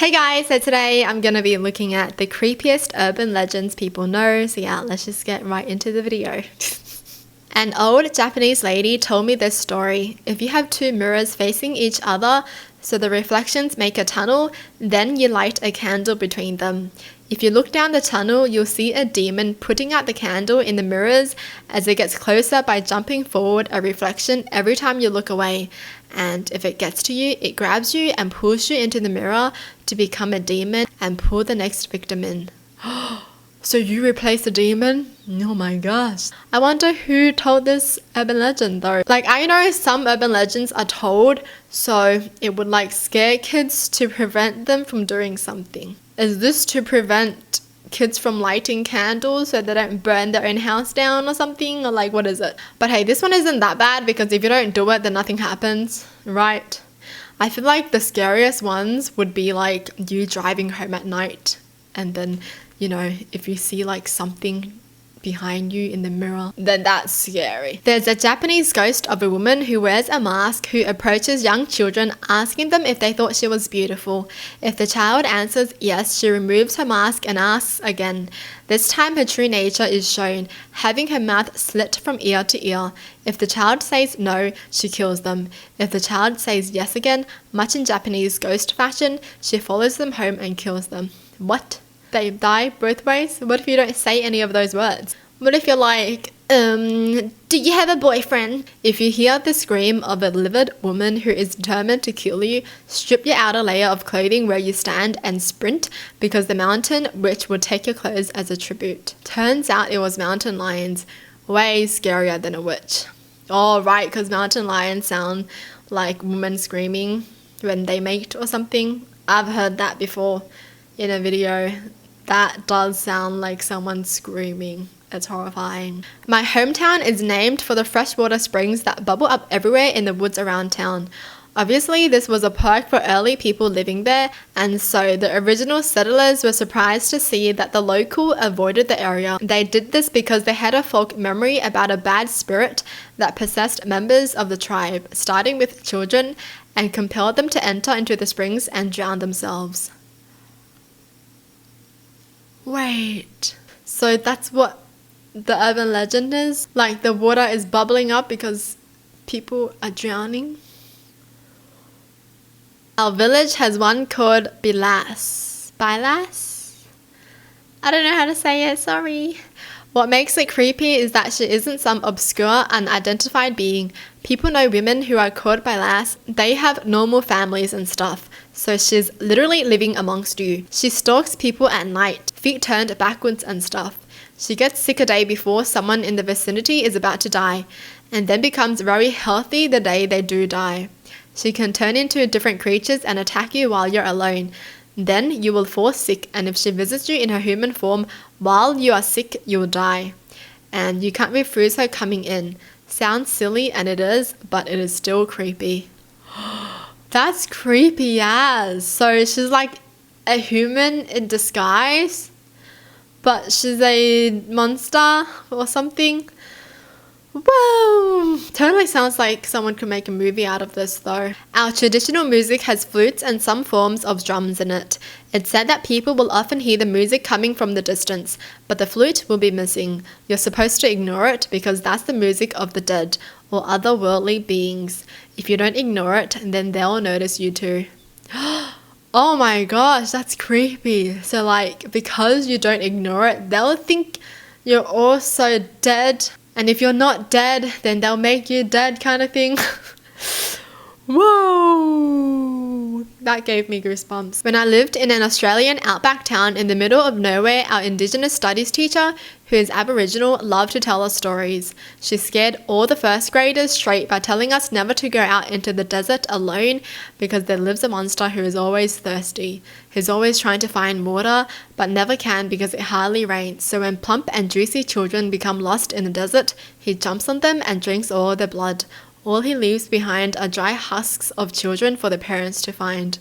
Hey guys, so today I'm going to be looking at the creepiest urban legends people know. So yeah, let's just get right into the video. An old Japanese lady told me this story. If you have two mirrors facing each other, so the reflections make a tunnel, then you light a candle between them. If you look down the tunnel, you'll see a demon putting out the candle in the mirrors as it gets closer by jumping forward a reflection every time you look away. And if it gets to you, it grabs you and pulls you into the mirror to become a demon and pull the next victim in. So you replace the demon? Oh my gosh. I wonder who told this urban legend though. Like, I know some urban legends are told so it would like scare kids to prevent them from doing something. Is this to prevent kids from lighting candles so they don't burn their own house down or something? Or like, what is it? But hey, this one isn't that bad because if you don't do it, then nothing happens, right? I feel like the scariest ones would be like you driving home at night and then, you know, if you see like something behind you in the mirror, then that's scary. There's a Japanese ghost of a woman who wears a mask who approaches young children asking them if they thought she was beautiful. If the child answers yes, she removes her mask and asks again. This time her true nature is shown, having her mouth slit from ear to ear. If the child says no, she kills them. If the child says yes again, much in Japanese ghost fashion, she follows them home and kills them. What? They die both ways? What if you don't say any of those words? What if you're like, do you have a boyfriend? If you hear the scream of a livid woman who is determined to kill you, strip your outer layer of clothing where you stand and sprint because the mountain witch will take your clothes as a tribute. Turns out it was mountain lions. Way scarier than a witch. Oh, right, because mountain lions sound like women screaming when they mate or something. I've heard that before in a video. That does sound like someone screaming. It's horrifying. My hometown is named for the freshwater springs that bubble up everywhere in the woods around town. Obviously, this was a perk for early people living there, and so the original settlers were surprised to see that the local avoided the area. They did this because they had a folk memory about a bad spirit that possessed members of the tribe, starting with children, and compelled them to enter into the springs and drown themselves. Wait, so that's what the urban legend is? Like the water is bubbling up because people are drowning? Our village has one called Bilas. Bilas? I don't know how to say it, sorry. What makes it creepy is that she isn't some obscure, unidentified being. People know women who are called Bilas. They have normal families and stuff, so she's literally living amongst you. She stalks people at night, feet turned backwards and stuff. She gets sick a day before someone in the vicinity is about to die, and then becomes very healthy the day they do die. She can turn into different creatures and attack you while you're alone. Then you will fall sick, and if she visits you in her human form while you are sick, you will die. And you can't refuse her coming in. Sounds silly, and it is, but it is still creepy. That's creepy as. So she's like a human in disguise, but she's a monster or something. Whoa! Totally sounds like someone could make a movie out of this though. Our traditional music has flutes and some forms of drums in it. It's said that people will often hear the music coming from the distance, but the flute will be missing. You're supposed to ignore it because that's the music of the dead or otherworldly beings. If you don't ignore it, then they'll notice you too. Oh my gosh, that's creepy. So like, because you don't ignore it, they'll think you're also dead. And if you're not dead, then they'll make you dead kind of thing. Whoa! That gave me goosebumps. When I lived in an Australian outback town in the middle of nowhere, our Indigenous studies teacher, who is Aboriginal, loved to tell us stories. She scared all the first graders straight by telling us never to go out into the desert alone because there lives a monster who is always thirsty. He's always trying to find water, but never can because it hardly rains. So when plump and juicy children become lost in the desert, he jumps on them and drinks all their blood. All he leaves behind are dry husks of children for the parents to find.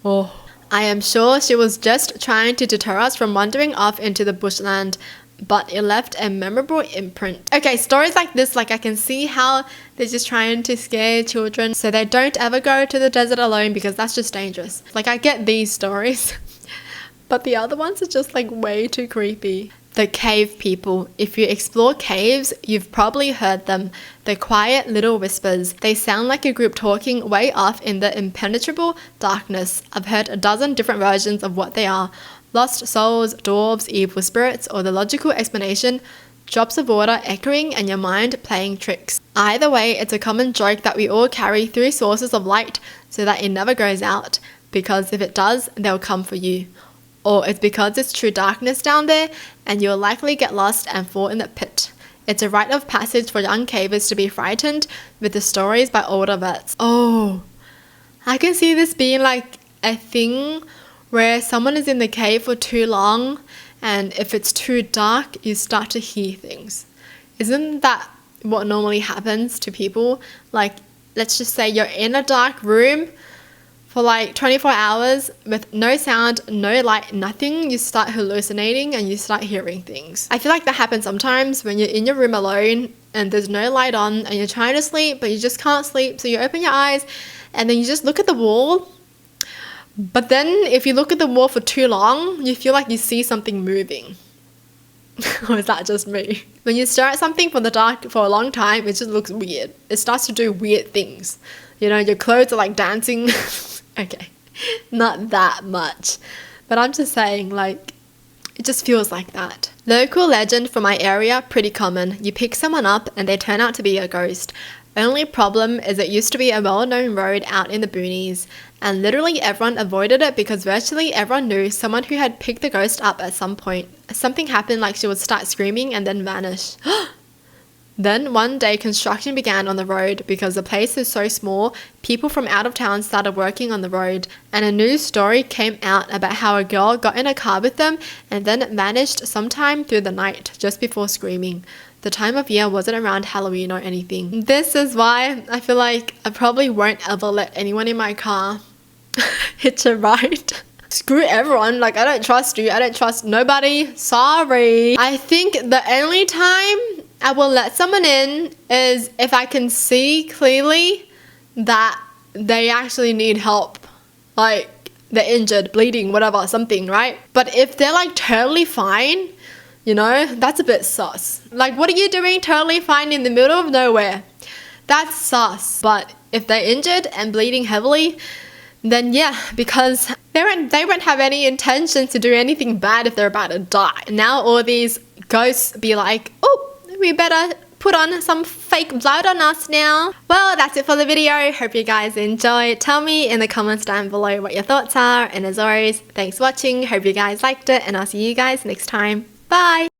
Oh, I am sure she was just trying to deter us from wandering off into the bushland, but it left a memorable imprint. Okay, stories like this, like I can see how they're just trying to scare children so they don't ever go to the desert alone, because that's just dangerous. Like, I get these stories, but the other ones are just like way too creepy. The cave people. If you explore caves, you've probably heard them. The quiet little whispers. They sound like a group talking way off in the impenetrable darkness. I've heard a dozen different versions of what they are. Lost souls, dwarves, evil spirits, or the logical explanation, drops of water echoing and your mind playing tricks. Either way, it's a common joke that we all carry 3 sources of light so that it never goes out, because if it does, they'll come for you. Or it's because it's true darkness down there and you'll likely get lost and fall in the pit. It's a rite of passage for young cavers to be frightened with the stories by older vets. Oh, I can see this being like a thing where someone is in the cave for too long, and if it's too dark, you start to hear things. Isn't that what normally happens to people? Like, let's just say you're in a dark room for like 24 hours with no sound, no light, nothing. You start hallucinating and you start hearing things. I feel like that happens sometimes when you're in your room alone and there's no light on and you're trying to sleep but you just can't sleep, so you open your eyes and then you just look at the wall. But then if you look at the wall for too long, you feel like you see something moving. Or is that just me? When you stare at something from the dark for a long time, it just looks weird. It starts to do weird things. You know, your clothes are like dancing. Okay, not that much, but I'm just saying, like, it just feels like that. Local legend from my area, pretty common. You pick someone up and they turn out to be a ghost. Only problem is it used to be a well-known road out in the boonies, and literally everyone avoided it because virtually everyone knew someone who had picked the ghost up at some point. Something happened, like she would start screaming and then vanish. Then one day construction began on the road because the place is so small. People from out of town started working on the road, and a news story came out about how a girl got in a car with them and then vanished sometime through the night just before screaming. The time of year wasn't around Halloween or anything. This is why I feel like I probably won't ever let anyone in my car hitch a ride. Screw everyone. Like, I don't trust you. I don't trust nobody. Sorry. I think the only time I will let someone in is if I can see clearly that they actually need help. Like, they're injured, bleeding, whatever, something, right? But if they're like totally fine, you know, that's a bit sus. Like, what are you doing totally fine in the middle of nowhere? That's sus. But if they're injured and bleeding heavily, then yeah, because they won't have any intention to do anything bad if they're about to die. Now all these ghosts be like, oh, we better put on some fake blood on us now. Well, that's it for the video. Hope you guys enjoyed. Tell me in the comments down below what your thoughts are. And as always, thanks for watching. Hope you guys liked it, and I'll see you guys next time. Bye!